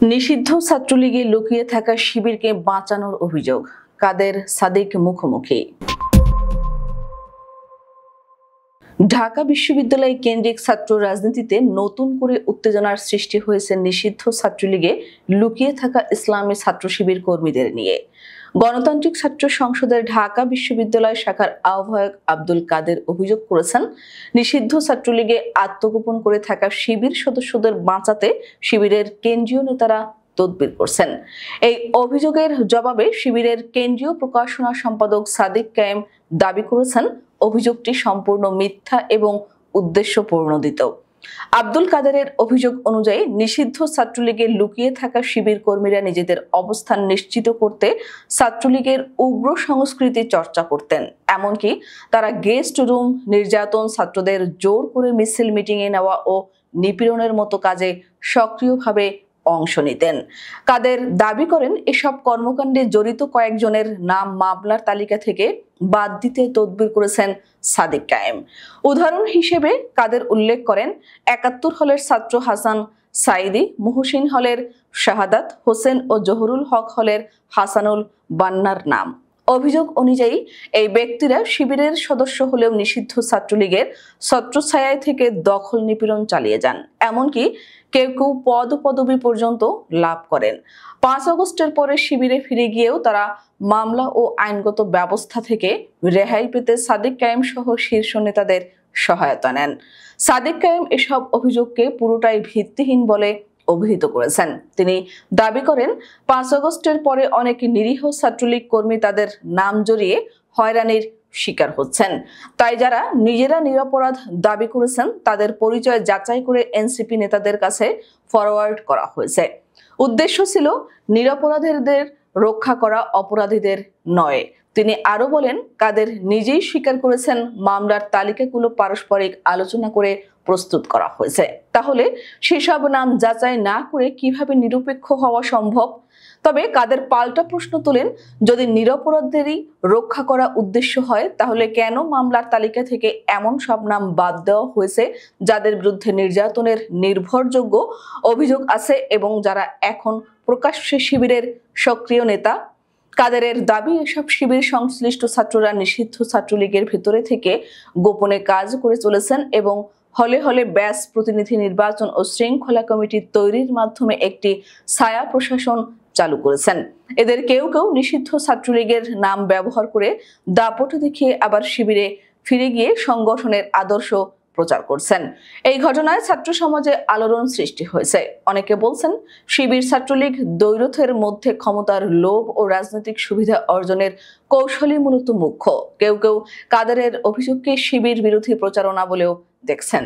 নিষিদ্ধ ছাত্রলীগে লুকিয়ে থাকা শিবিরকে বাঁচানোর অভিযোগ, কাদের সাদিক মুখোমুখি। ঢাকা বিশ্ববিদ্যালয় কেন্দ্রিক ছাত্র রাজনীতিতে নতুন করে উত্তেজনার সৃষ্টি হয়েছে নিষিদ্ধ ছাত্রলীগে লুকিয়ে থাকা ইসলামী ছাত্র শিবির কর্মীদের নিয়ে। গণতান্ত্রিক ছাত্র সংসদের ঢাকা বিশ্ববিদ্যালয় শাখার আহ্বায়ক আব্দুল কাদের অভিযোগ করেছেন, নিষিদ্ধ ছাত্রলীগে আত্মগোপন করে থাকা শিবির সদস্যদের বাঁচাতে শিবিরের কেন্দ্রীয় নেতারা তদবির করছেন। এই অভিযোগের জবাবে শিবিরের কেন্দ্রীয় প্রকাশনা সম্পাদক সাদিক কায়েম দাবি করেছেন, অভিযোগটি সম্পূর্ণ মিথ্যা এবং উদ্দেশ্যপ্রণোদিত। আব্দুল কাদেরের অভিযোগ অনুযায়ী নিষিদ্ধ ছাত্রলীগে লুকিয়ে থাকা শিবির কর্মীরা নিজেদের অবস্থান নিশ্চিত করতে ছাত্রলীগের উগ্র সংস্কৃতি চর্চা করতেন। এমনকি তারা গেস্ট রুম, নির্যাতন, ছাত্রদের জোর করে মিছিল মিটিংয়ে নেওয়া ও নিপীড়নের মতো কাজে সক্রিয়ভাবে অংশ নিতেন। কাদের দাবি করেন, এসব কর্মকাণ্ডে জড়িত কয়েকজনের নাম মামলার তালিকা থেকে বাদ দিতে তদবির করেছেন সাদিক কায়েম। উদাহরণ হিসেবে কাদের উল্লেখ করেন ৭১ হলের ছাত্র হাসান সাইদি, মুহসিন হলের শাহাদাত হোসেন ও জহুরুল হক হলের হাসানুল বান্নার নাম। অভিযোগ অনুযায়ী এই ব্যক্তিরা শিবিরের সদস্য হলেও নিষিদ্ধ ছাত্রলীগের ছত্রছায়ায় থেকে দখল নিপীড়ন চালিয়ে যান। এমনকি কেউ কেউ পদবি পর্যন্ত লাভ করেন। ৫ আগস্টের পরে শিবিরে ফিরে গিয়েও তারা মামলা ও আইনগত ব্যবস্থা থেকে রেহাই পেতে সাদিক কায়েম সহ শীর্ষ নেতাদের সহায়তা নেন। সাদিক কায়েম এসব অভিযোগকে পুরোটাই ভিত্তিহীন বলে অভিহিত করেছেন। তিনি দাবি করেন, ৫ আগস্টের পরে অনেক নিরীহ ছাত্রলীগ কর্মী তাদের নাম জড়িয়ে হয়রানির শিকার হচ্ছেন। তাই যারা নিজেরা নিরপরাধ দাবি করেছেন তাদের পরিচয় যাচাই করে এনসিপি নেতাদের কাছে ফরওয়ার্ড করা হয়েছে। উদ্দেশ্য ছিল নিরপরাধীদের রক্ষা করা, অপরাধীদের নয়। তিনি আরো বলেন, কাদের নিজেই স্বীকার করেছেন মামলার তালিকাগুলো পারস্পরিক আলোচনা করে প্রস্তুত করা হয়েছে। তাহলে সেসব নাম যাচাই না করে কিভাবে নিরপেক্ষ হওয়া সম্ভব? তবে কাদের পাল্টা প্রশ্ন তোলেন, যদি নিরপরাধদেরই রক্ষা করা উদ্দেশ্য হয় তাহলে কেন মামলার তালিকা থেকে এমন সব নাম বাদ দেওয়া হয়েছে যাদের বিরুদ্ধে নির্যাতনের নির্ভরযোগ্য অভিযোগ আছে এবং যারা এখন প্রকাশ্যে শিবিরের সক্রিয় নেতা? কাদেরের দাবি, এসব শিবির সংশ্লিষ্ট ছাত্ররা নিষিদ্ধ ছাত্রলীগের ভেতরে থেকে গোপনে কাজ করে চলেছেন এবং হলে হলে ব্যাস প্রতিনিধি নির্বাচন ও শৃঙ্খলা কমিটি তৈরির মাধ্যমে একটি ছায়া প্রশাসন চালু করেছেন। এদের কেউ কেউ নিষিদ্ধ ছাত্রলীগের নাম ব্যবহার করে দাপট দেখিয়ে আবার শিবিরে ফিরে গিয়ে সংগঠনের আদর্শ প্রচার করছেন। এই ঘটনায় ছাত্র সমাজে আলোড়ন সৃষ্টি হয়েছে। অনেকে বলছেন, শিবির ছাত্রলীগ দ্বৈরথের মধ্যে ক্ষমতার লোভ ও রাজনৈতিক সুবিধা অর্জনের কৌশলই মূলত মুখ্য। কেউ কেউ কাদেরের অভিযোগকে শিবির বিরোধী প্রচারণা বলেও দেখছেন।